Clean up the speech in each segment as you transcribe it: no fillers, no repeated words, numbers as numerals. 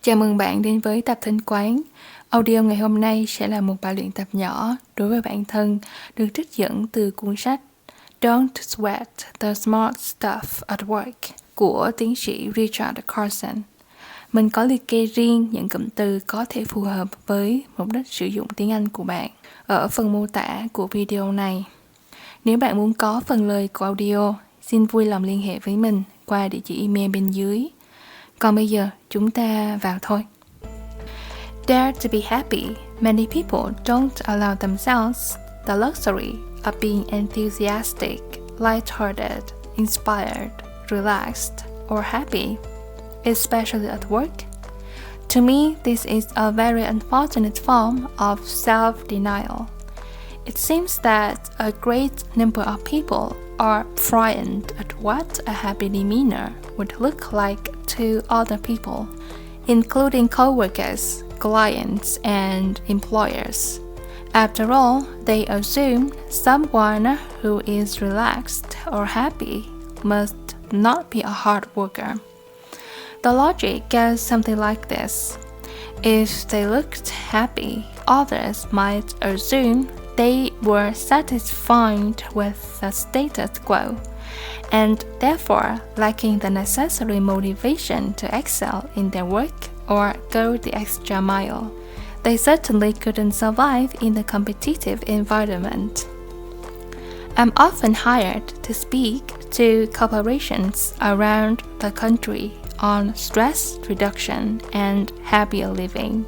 Chào mừng bạn đến với Tạp Thính Quán. Audio ngày hôm nay sẽ là một bài luyện tập nhỏ đối với bản thân, được trích dẫn từ cuốn sách Don't Sweat the Smart Stuff at Work của tiến sĩ Carlson. Mình có liệt kê riêng những cụm từ có thể phù hợp với mục đích sử dụng tiếng Anh của bạn ở phần mô tả của video này. Nếu bạn muốn có phần lời của audio, xin vui lòng liên hệ với mình qua địa chỉ email bên dưới. Còn bây giờ, chúng ta vào thôi. Dare to be happy, many people don't allow themselves the luxury of being enthusiastic, light-hearted, inspired, relaxed, or happy, especially at work. To me, this is a very unfortunate form of self-denial. It seems that a great number of people are frightened at what a happy demeanor would look like to other people, including co-workers, clients, and employers. After all, they assume someone who is relaxed or happy must not be a hard worker. The logic goes something like this. If they looked happy, others might assume they were satisfied with the status quo, and therefore lacking the necessary motivation to excel in their work or go the extra mile. They certainly couldn't survive in the competitive environment. I'm often hired to speak to corporations around the country on stress reduction and happier living.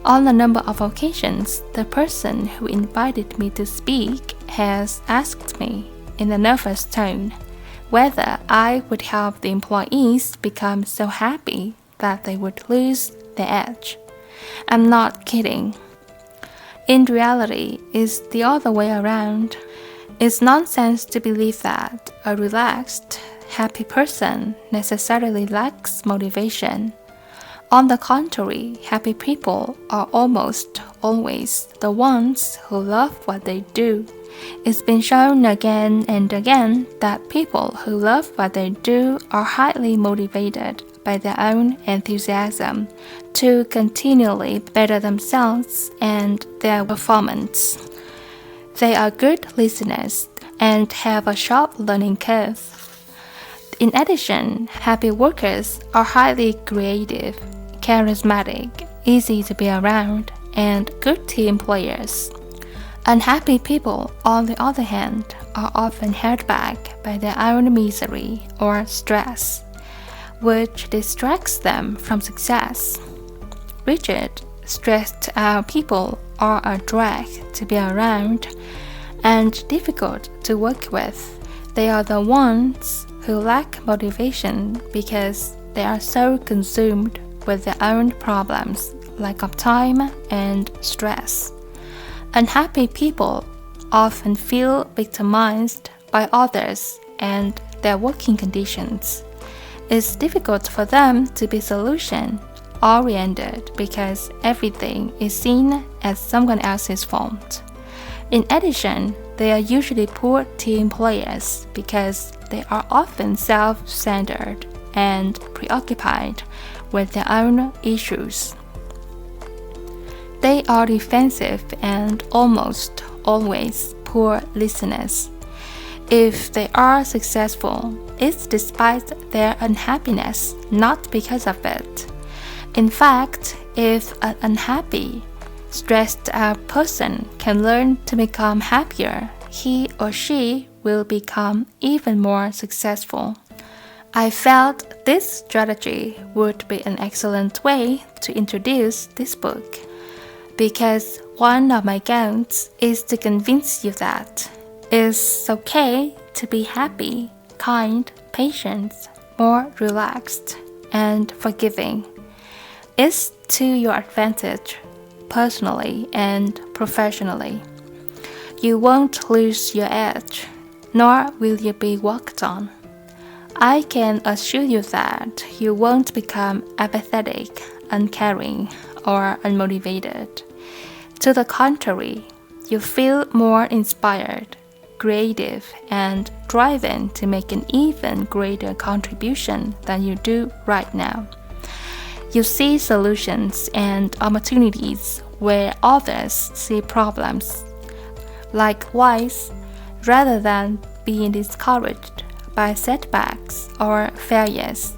On a number of occasions, the person who invited me to speak has asked me, in a nervous tone, whether I would help the employees become so happy that they would lose their edge. I'm not kidding. In reality, it's the other way around. It's nonsense to believe that a relaxed, happy person necessarily lacks motivation. On the contrary, happy people are almost always the ones who love what they do. It's been shown again and again that people who love what they do are highly motivated by their own enthusiasm to continually better themselves and their performance. They are good listeners and have a sharp learning curve. In addition, happy workers are highly creative, charismatic, easy to be around, and good team players. Unhappy people, on the other hand, are often held back by their own misery or stress, which distracts them from success. Rigid, stressed-out people are a drag to be around and difficult to work with. They are the ones who lack motivation because they are so consumed with their own problems, lack of time, and stress. Unhappy people often feel victimized by others and their working conditions. It's difficult for them to be solution-oriented because everything is seen as someone else's fault. In addition, they are usually poor team players because they are often self-centered and preoccupied with their own issues. They are defensive and almost always poor listeners. If they are successful, it's despite their unhappiness, not because of it. In fact, if an unhappy, stressed-out person can learn to become happier, he or she will become even more successful. I felt this strategy would be an excellent way to introduce this book, because one of my goals is to convince you that it's okay to be happy, kind, patient, more relaxed, and forgiving. It's to your advantage, personally and professionally. You won't lose your edge, nor will you be walked on. I can assure you that you won't become apathetic, uncaring, or unmotivated. To the contrary, you feel more inspired, creative, and driven to make an even greater contribution than you do right now. You'll see solutions and opportunities where others see problems. Likewise, rather than being discouraged by setbacks or failures,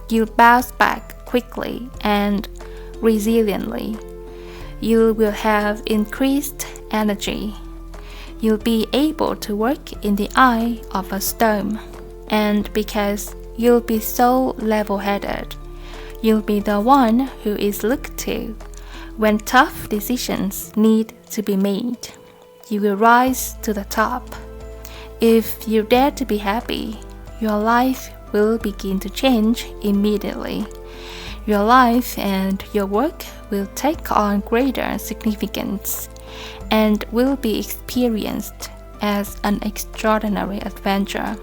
you'll bounce back quickly and resiliently. You will have increased energy. You'll be able to work in the eye of a storm. And because you'll be so level-headed, you'll be the one who is looked to when tough decisions need to be made. You will rise to the top. If you dare to be happy, your life will begin to change immediately. Your life and your work will take on greater significance and will be experienced as an extraordinary adventure.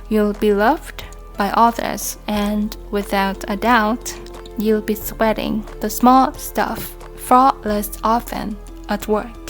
You'll be loved by others, and without a doubt, you'll be sweating the small stuff far less often at work.